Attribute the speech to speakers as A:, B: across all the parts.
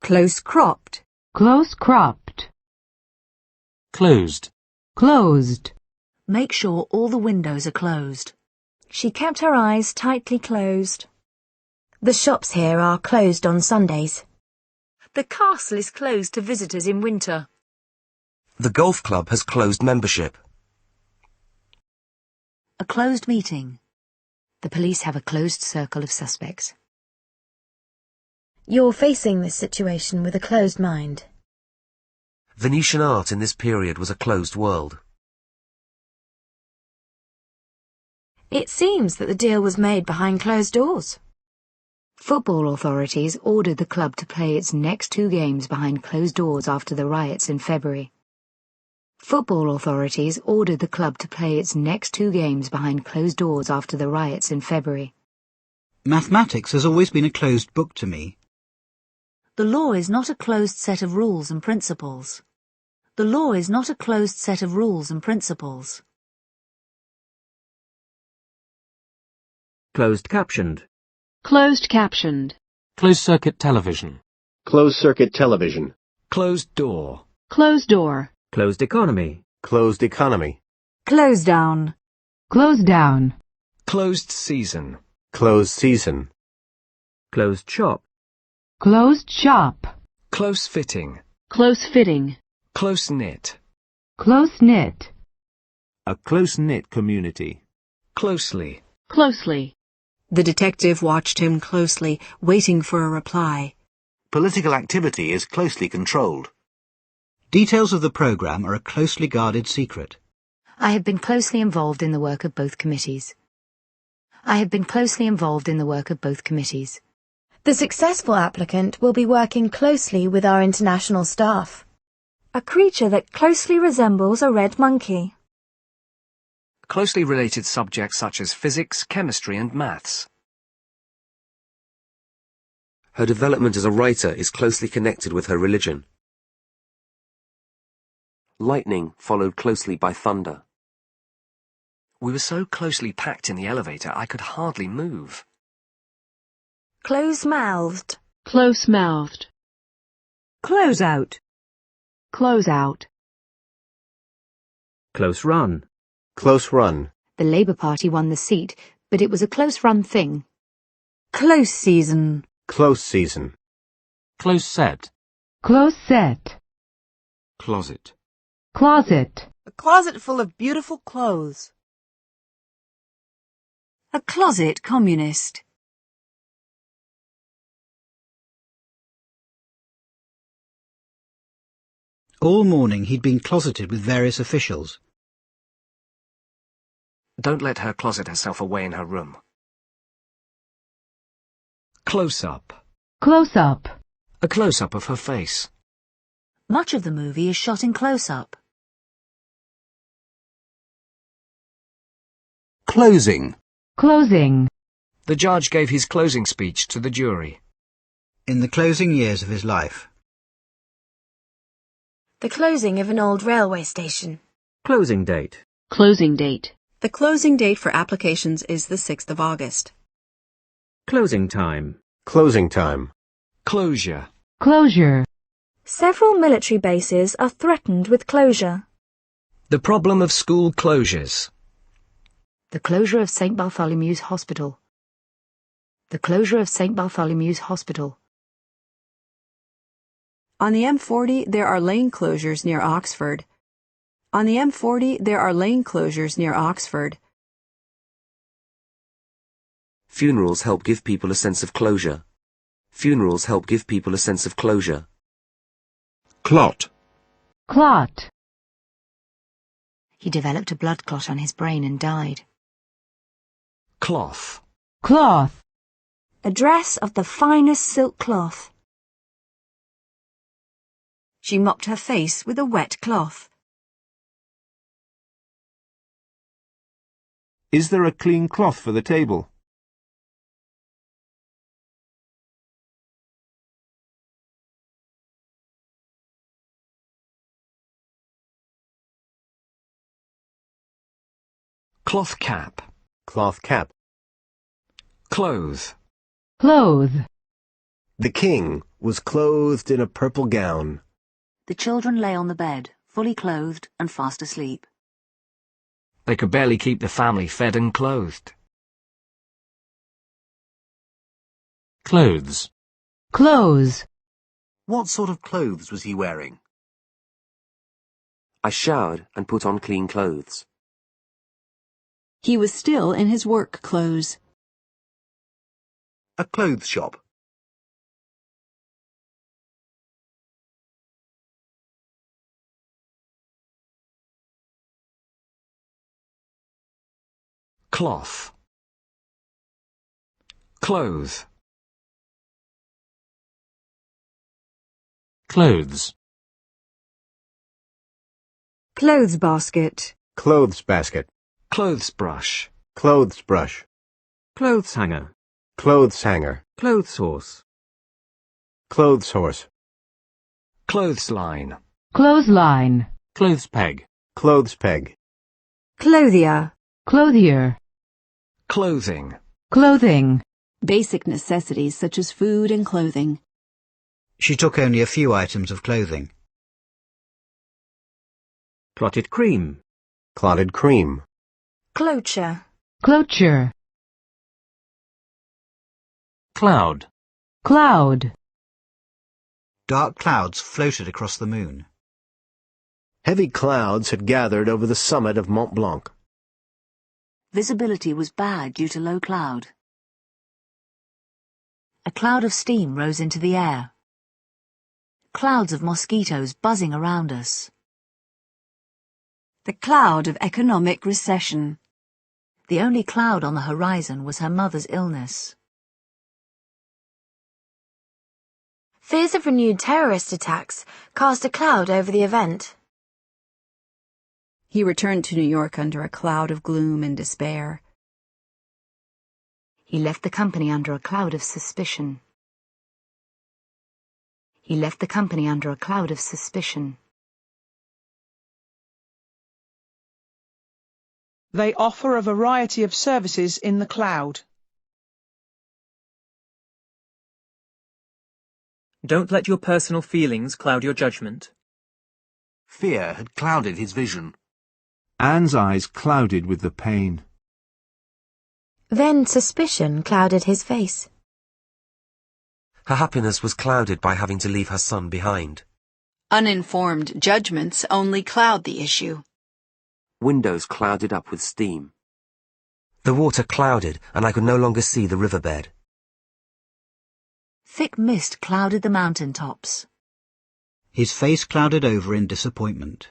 A: Close-cropped.
B: Close-cropped.
C: Closed.
B: Closed.
A: Make sure all the windows are closed. She kept her eyes tightly closed.
D: The shops here are closed on Sundays.
A: The castle is closed to visitors in winter.
E: The golf club has closed membership.
A: A closed meeting. The police have a closed circle of suspects.
D: You're facing this situation with a closed mind.
E: Venetian art in this period was a closed world.
D: It seems that the deal was made behind closed doors.
A: Football authorities ordered the club to play its next 2 games behind closed doors after the riots in February. Football authorities ordered the club to play its next 2 games behind closed doors after the riots in February.
F: Mathematics has always been a closed book to me.
A: The law is not a closed set of rules and principles. The law is not a closed set of rules and principles.
C: Closed-captioned.
B: Closed-captioned.
C: Closed-circuit television.
G: Closed-circuit television.
C: Closed door.
B: Closed door.
C: Closed economy.
G: Closed economy.
A: Close down.
B: Closed down.
C: Closed season.
G: Closed season.
C: Closed shop.
B: Closed shop.
C: Close-fitting.
B: Close-fitting.
C: Close-knit.
B: Close-knit.
C: A close-knit community. Closely.
B: Closely.
A: The detective watched him closely, waiting for a reply.
H: Political activity is closely controlled.
F: Details of the programme are a closely guarded secret.
A: I have been closely involved in the work of both committees. I have been closely involved in the work of both committees.
D: The successful applicant will be working closely with our international staff.
A: A creature that closely resembles a red monkey.
I: Closely related subjects such as physics, chemistry and maths.
E: Her development as a writer is closely connected with her religion. Lightning followed closely by thunder.
I: We were so closely packed in the elevator I could hardly move.
A: Close-mouthed.
B: Close-mouthed.
A: Close out.
B: Close out.
C: Close run.
G: Close run.
A: The Labour Party won the seat, but it was a close-run thing. Close season.
G: Close season.
C: Close set.
B: Close set.
C: Closet.
B: Closet.
A: A closet full of beautiful clothes. A closet communist.
F: All morning he'd been closeted with various officials.
I: Don't let her closet herself away in her room.
C: Close-up.
B: Close-up.
I: A close-up of her face.
A: Much of the movie is shot in close-up.
H: Closing.
B: Closing.
I: The judge gave his closing speech to the jury.
F: In the closing years of his life.
D: The closing of an old railway station.
C: Closing date.
B: Closing date.
A: The closing date for applications is the 6th of August.
C: Closing time.
G: Closing time.
I: Closure.
B: Closure.
A: Several military bases are threatened with closure.
I: The problem of school closures.
A: The closure of St. Bartholomew's Hospital. The closure of St. Bartholomew's Hospital.
J: On the M40, there are lane closures near Oxford. On the M40, there are lane closures near Oxford.
E: Funerals help give people a sense of closure. Funerals help give people a sense of closure.
H: Clot.
B: Clot.
A: He developed a blood clot on his brain and died.
I: Cloth.
B: Cloth.
A: A dress of the finest silk cloth. She mopped her face with a wet cloth.
H: Is there a clean cloth for the table?
I: Cloth cap.
G: Cloth cap.
I: Clothe.
B: Clothe.
G: The king was clothed in a purple gown.
A: The children lay on the bed, fully clothed and fast asleep.
I: They could barely keep the family fed and clothed.
C: Clothes.
B: Clothes.
H: What sort of clothes was he wearing?
E: I showered and put on clean clothes.
J: He was still in his work clothes.
H: A clothes shop.
I: Cloth. Clothes.
C: Clothes.
J: Clothes basket.
G: Clothes basket.
I: Clothes brush.
G: Clothes brush.
C: Clothes hanger.
G: Clothes hanger.
C: Clothes horse.
G: Clothes horse.
I: Clothesline.
B: Clothesline.
C: Clothes peg.
G: Clothes peg.
J: Clothier.
B: Clothier.
I: Clothing.
B: Clothing.
J: Basic necessities such as food and clothing.
F: She took only a few items of clothing.
C: Clotted cream.
G: Clotted cream.
D: Cloture.
B: Cloture.
C: Cloud.
B: Cloud.
F: Dark clouds floated across the moon.
G: Heavy clouds had gathered over the summit of Mont Blanc.
A: Visibility was bad due to low cloud. A cloud of steam rose into the air. Clouds of mosquitoes buzzing around us.
J: The cloud of economic recession.
A: The only cloud on the horizon was her mother's illness.
D: Fears of renewed terrorist attacks cast a cloud over the event.
J: He returned to New York under a cloud of gloom and despair.
A: He left the company under a cloud of suspicion. He left the company under a cloud of suspicion.
K: They offer a variety of services in the cloud.
L: Don't let your personal feelings cloud your judgment.
H: Fear had clouded his vision. Anne's eyes clouded with the pain.
D: Then suspicion clouded his face.
E: Her happiness was clouded by having to leave her son behind.
J: Uninformed judgments only cloud the issue.
E: Windows clouded up with steam. The water clouded, and I could no longer see the riverbed.
A: Thick mist clouded the mountain tops.
F: His face clouded over in disappointment.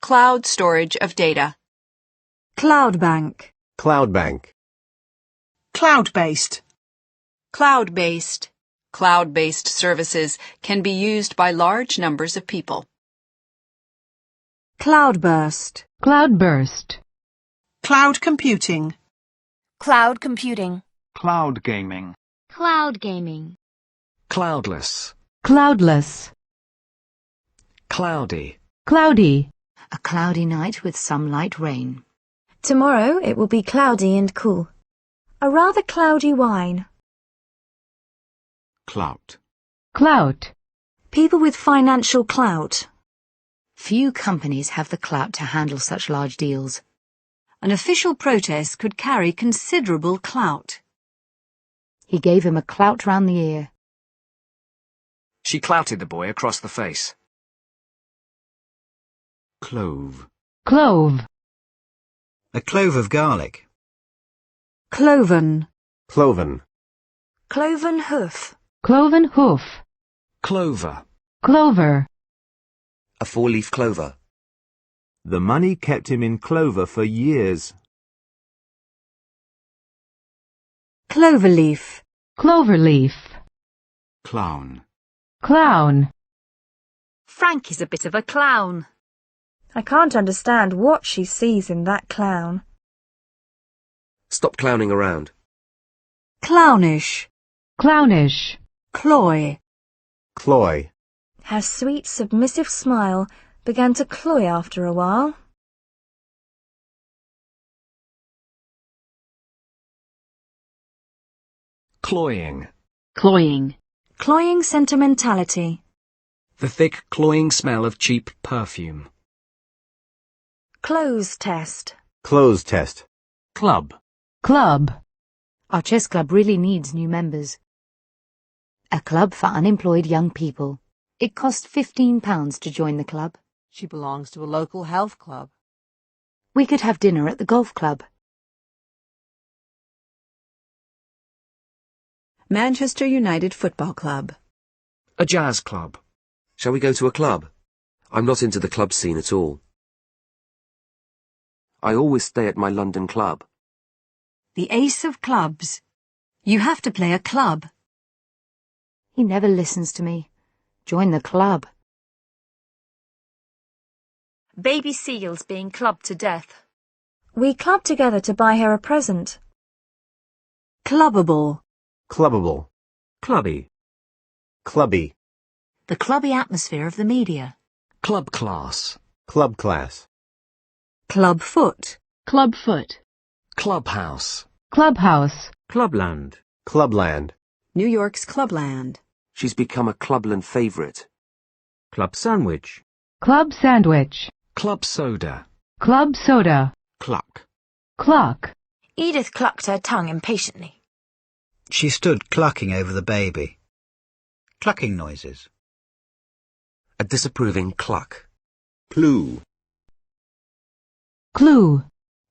J: Cloud storage of data. Cloud bank.
G: Cloud bank.
K: Cloud-based.
J: Cloud-based. Cloud-based services can be used by large numbers of people. Cloudburst.
B: Cloudburst.
K: Cloud computing.
D: Cloud computing.
H: Cloud gaming.
A: Cloud gaming.
I: Cloudless.
B: Cloudless.
I: Cloudy.
B: Cloudy.
A: A cloudy night with some light rain.
D: Tomorrow it will be cloudy and cool. A rather cloudy wine.
H: Clout.
B: Clout.
D: People with financial clout.
A: Few companies have the clout to handle such large deals.
J: An official protest could carry considerable clout.
A: He gave him a clout round the ear.
I: She clouted the boy across the face.
H: Clove.
B: Clove.
F: A clove of garlic.
J: Cloven.
G: Cloven.
D: Cloven hoof.
B: Cloven hoof.
I: Clover.
B: Clover.
E: A four-leaf clover.
H: The money kept him in clover for years.
J: Cloverleaf.
B: Cloverleaf.
H: Clown.
B: Clown.
A: Frank is a bit of a clown.
D: I can't understand what she sees in that clown.
E: Stop clowning around.
J: Clownish.
B: Clownish.
J: Cloy.
G: Cloy.
D: Her sweet, submissive smile began to cloy after a while.
I: Cloying.
J: Cloying. Cloying sentimentality.
I: The thick, cloying smell of cheap perfume.
D: Clothes test.
G: Clothes test.
C: Club.
B: Club.
A: Our chess club really needs new members. A club for unemployed young people. It costs £15 to join the club.
M: She belongs to a local health club.
A: We could have dinner at the golf club.
J: Manchester United Football Club.
I: A jazz club.
E: Shall we go to a club? I'm not into the club scene at all. I always stay at my London club.
J: The ace of clubs. You have to play a club.
A: He never listens to me. Join the club.
D: Baby seals being clubbed to death.
J: We clubbed together to buy her a present. Clubbable.
G: Clubbable.
C: Clubby.
G: Clubby.
D: The clubby atmosphere of the media.
I: Club class.
G: Club class.
J: Clubfoot.
B: Clubfoot.
I: Clubhouse.
B: Clubhouse.
C: Clubland.
G: Clubland.
J: New York's Clubland.
E: She's become a Clubland favourite.
C: Club sandwich.
B: Club sandwich.
I: Club soda.
B: Club soda.
H: Cluck.
B: Cluck.
D: Edith clucked her tongue impatiently.
F: She stood clucking over the baby. Clucking noises.
E: A disapproving cluck.
H: Clue.
B: Clue.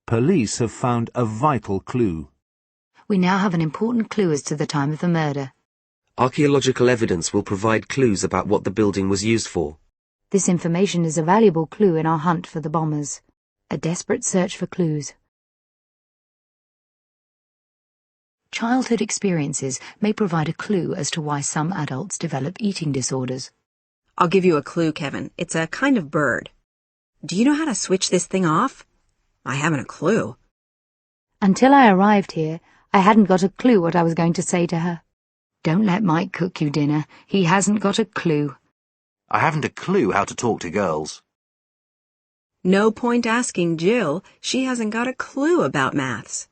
H: Police have found a vital clue.
A: We now have an important clue as to the time of the murder.
E: Archaeological evidence will provide clues about what the building was used for.
A: This information is a valuable clue in our hunt for the bombers. A desperate search for clues. Childhood experiences may provide a clue as to why some adults develop eating disorders.
J: I'll give you a clue, Kevin. It's a kind of bird. Do you know how to switch this thing off? I haven't a clue.
A: Until I arrived here, I hadn't got a clue what I was going to say to her. Don't let Mike cook you dinner. He hasn't got a clue.
N: I haven't a clue how to talk to girls.
J: No point asking Jill. She hasn't got a clue about maths.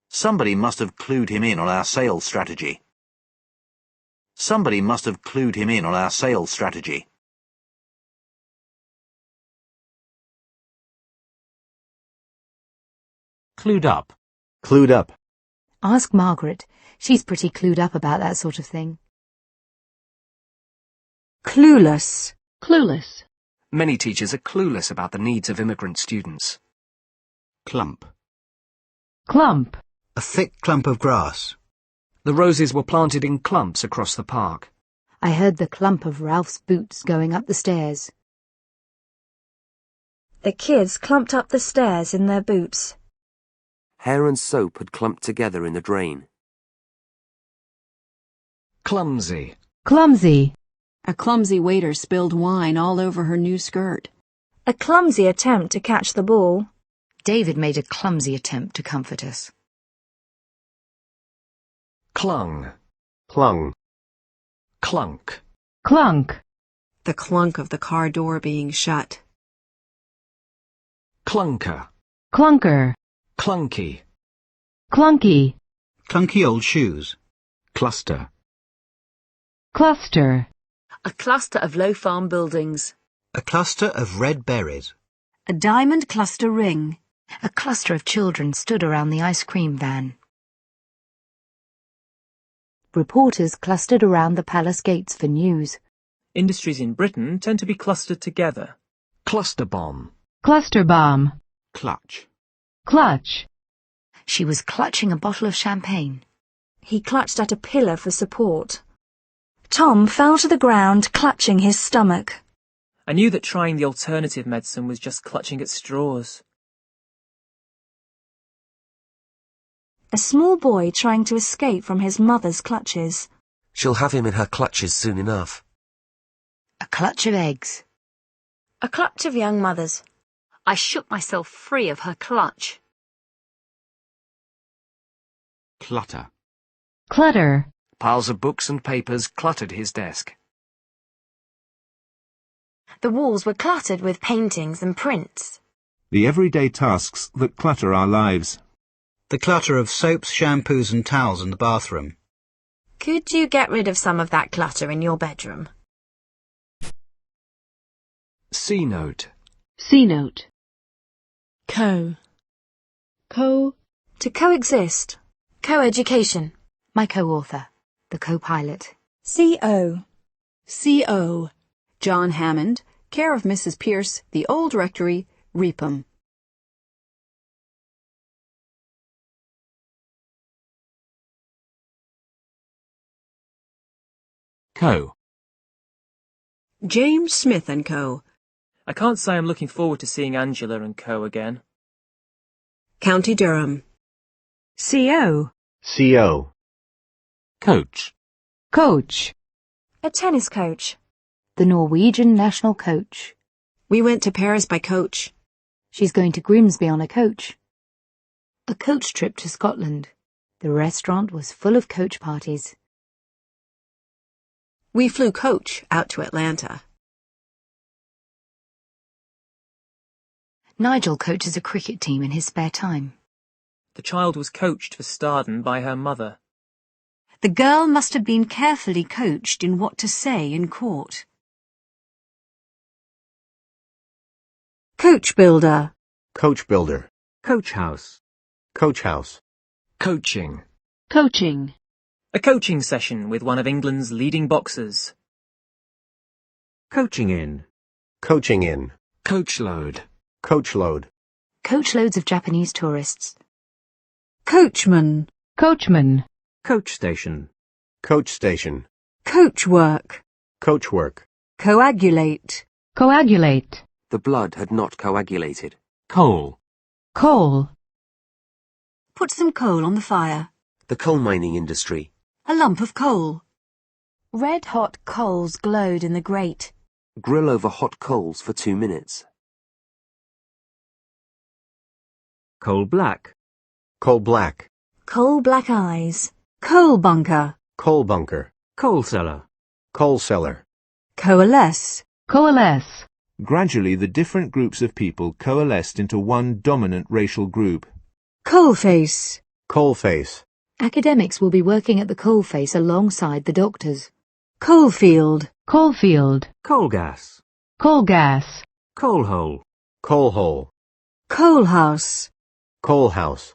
N: Somebody must have clued him in on our sales strategy. Somebody must have clued him in on our sales strategy.
C: Clued up.
G: Clued up.
A: Ask Margaret. She's pretty clued up about that sort of thing.
J: Clueless.
B: Clueless.
I: Many teachers are clueless about the needs of immigrant students.
F: Clump.
B: Clump.
F: A thick clump of grass.
I: The roses were planted in clumps across the park.
A: I heard the clump of Ralph's boots going up the stairs.
D: The kids clumped up the stairs in their boots.
E: Hair and soap had clumped together in the drain.
I: Clumsy.
B: Clumsy.
J: A clumsy waiter spilled wine all over her new skirt.
D: A clumsy attempt to catch the ball.
A: David made a clumsy attempt to comfort us.
I: Clung.
G: Clung.
I: Clunk.
B: Clunk.
J: The clunk of the car door being shut.
I: Clunker.
B: Clunker.
I: Clunky.
B: Clunky.
F: Clunky old shoes.
H: Cluster.
B: Cluster.
D: A cluster of low farm buildings.
F: A cluster of red berries.
J: A diamond cluster ring.
A: A cluster of children stood around the ice cream van. Reporters clustered around the palace gates for news.
L: Industries in Britain tend to be clustered together.
I: Cluster bomb.
B: Cluster bomb.
H: Clutch.
B: Clutch.
A: She was clutching a bottle of champagne.
D: He clutched at a pillar for support. Tom fell to the ground, clutching his stomach.
L: I knew that trying the alternative medicine was just clutching at straws.
D: A small boy trying to escape from his mother's clutches.
E: She'll have him in her clutches soon enough.
A: A clutch of eggs.
D: A clutch of young mothers. I shook myself free of her clutch.
H: Clutter.
B: Clutter.
I: Piles of books and papers cluttered his desk.
D: The walls were cluttered with paintings and prints.
H: The everyday tasks that clutter our lives.
F: The clutter of soaps, shampoos and towels in the bathroom.
O: Could you get rid of some of that clutter in your bedroom?
P: C note.
B: C note.
K: Co.
D: Co.
O: To coexist. Co-education.
A: My co-author. The co-pilot.
D: CO.
J: CO. John Hammond, care of Mrs. Pierce, The Old Rectory, Reepham.
C: Co.
J: James Smith & Co.
L: I can't say I'm looking forward to seeing Angela and Co again.
J: County Durham.
K: CO.
G: CO.
C: Coach.
B: Coach.
O: A tennis coach.
A: The Norwegian national coach.
J: We went to Paris by coach.
A: She's going to Grimsby on a coach. A coach trip to Scotland. The restaurant was full of coach parties.
J: We flew coach out to Atlanta.
A: Nigel coaches a cricket team in his spare time.
L: The child was coached for Staden by her mother.
J: The girl must have been carefully coached in what to say in court. Coach builder.
G: Coach builder.
C: Coach house.
G: Coach house.
P: Coaching.
B: Coaching.
L: A coaching session with one of England's leading boxers.
C: Coaching in.
G: Coaching in.
P: Coach load.
G: Coach load.
A: Coachloads of Japanese tourists.
J: Coachman.
B: Coachman.
C: Coach station.
G: Coach station.
J: Coach work.
G: Coach work.
J: Coagulate.
B: Coagulate.
E: The blood had not coagulated.
C: Coal.
B: Coal.
J: Put some coal on the fire.
E: The coal mining industry.
J: A lump of coal.
O: Red-hot coals glowed in the grate.
E: Grill over hot coals for 2 minutes.
C: Coal black.
G: Coal black.
O: Coal black eyes.
J: Coal bunker.
G: Coal bunker.
C: Coal cellar.
G: Coal cellar.
J: Coalesce.
B: Coalesce.
H: Gradually, the different groups of people coalesced into one dominant racial group.
J: Coalface.
G: Coalface.
A: Academics will be working at the coalface alongside the doctors.
J: Coalfield.
B: Coalfield.
C: Coal gas.
B: Coal gas.
C: Coal hole.
G: Coal hole.
J: Coal house.
G: Coal house.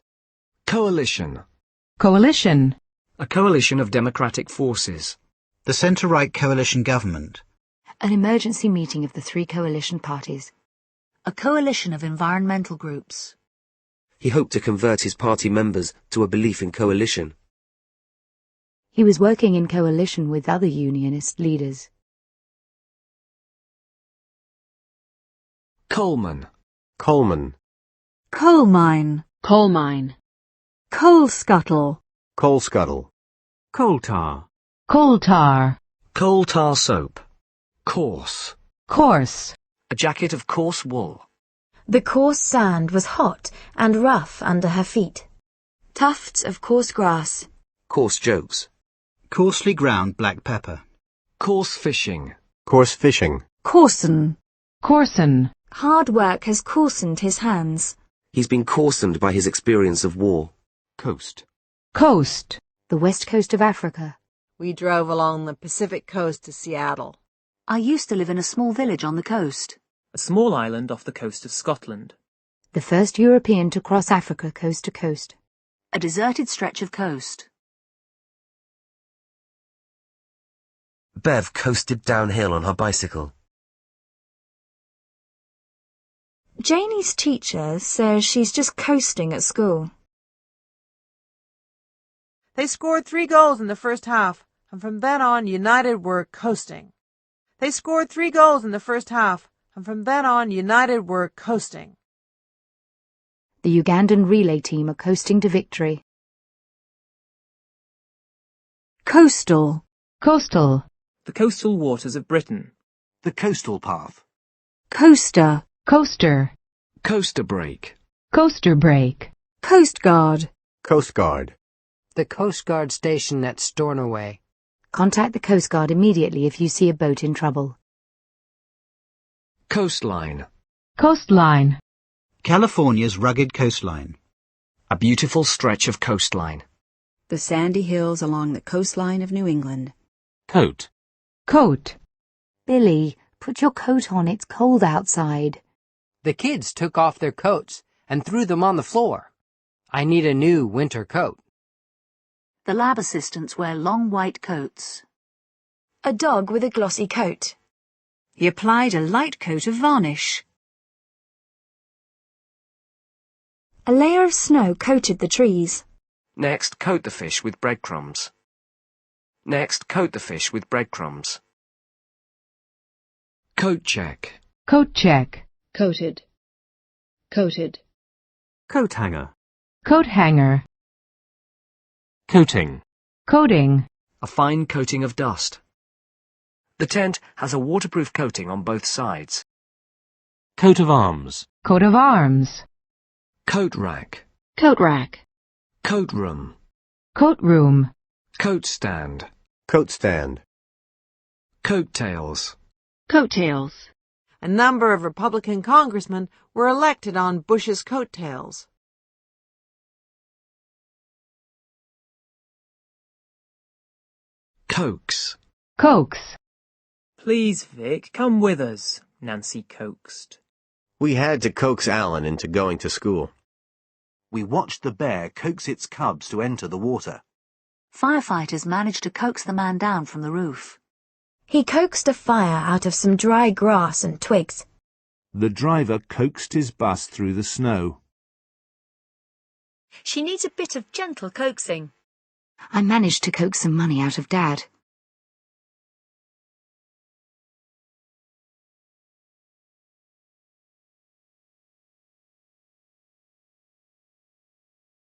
P: Coalition.
B: Coalition.
I: A coalition of democratic forces.
F: The centre-right coalition government.
A: An emergency meeting of the 3 coalition parties.
O: A coalition of environmental groups.
E: He hoped to convert his party members to a belief in coalition.
A: He was working in coalition with other unionist leaders.
P: Coalman.
G: Coalman.
J: Coal mine.
B: Coal mine.
J: Coal scuttle.
G: Coal scuttle.
C: Coal tar.
B: Coal tar.
I: Coal tar soap.
P: Coarse.
B: Coarse.
I: A jacket of coarse wool.
O: The coarse sand was hot and rough under her feet. Tufts of coarse grass.
E: Coarse jokes.
F: Coarsely ground black pepper.
P: Coarse fishing.
G: Coarse fishing.
J: Coarsen.
B: Coarsen.
O: Hard work has coarsened his hands.
E: He's been coarsened by his experience of war.
H: Coast.
B: Coast.
A: The west coast of Africa.
M: We drove along the Pacific coast to Seattle.
J: I used to live in a small village on the coast.
L: A small island off the coast of Scotland.
A: The first European to cross Africa coast to coast.
J: A deserted stretch of coast.
E: Bev coasted downhill on her bicycle.
O: Janie's teacher says she's just coasting at school.
M: They scored 3 goals in the first half, and from then on United were coasting. They scored 3 goals in the first half, and from then on United were coasting.
A: The Ugandan relay team are coasting to victory.
J: Coastal.
B: Coastal.
L: The coastal waters of Britain.
N: The coastal path.
J: Coaster.
B: Coaster.
P: Coaster break.
B: Coaster break.
J: Coast Guard.
G: Coast Guard.
Q: The Coast Guard station at Stornoway.
A: Contact the Coast Guard immediately if you see a boat in trouble.
P: Coastline.
B: Coastline.
F: California's rugged coastline.
I: A beautiful stretch of coastline.
J: The sandy hills along the coastline of New England.
C: Coat.
B: Coat.
A: Billy, put your coat on, it's cold outside.
Q: The kids took off their coats and threw them on the floor. I need a new winter coat.
R: The lab assistants wear long white coats.
D: A dog with a glossy coat. He applied a light coat of varnish. A layer of snow coated the trees.
I: Next, coat the fish with breadcrumbs. Next, coat the fish with breadcrumbs.
P: Coat check.
B: Coat check.
J: Coated. Coated.
C: Coat hanger.
B: Coat hanger.
C: Coating.
B: Coating.
L: A fine coating of dust.
I: The tent has a waterproof coating on both sides.
C: Coat of arms.
B: Coat of arms.
P: Coat rack.
O: Coat rack.
P: Coat room.
B: Coat room.
P: Coat stand.
G: Coat stand.
P: Coattails.
O: Coattails.
M: A number of Republican congressmen were elected on Bush's coattails.
P: Coax.
B: Coax.
L: Please, Vic, come with us, Nancy coaxed.
G: We had to coax Alan into going to school.
N: We watched the bear coax its cubs to enter the water.
R: Firefighters managed to coax the man down from the roof.
O: He coaxed a fire out of some dry grass and twigs.
H: The driver coaxed his bus through the snow.
O: She needs a bit of gentle coaxing.
A: I managed to coax some money out of Dad.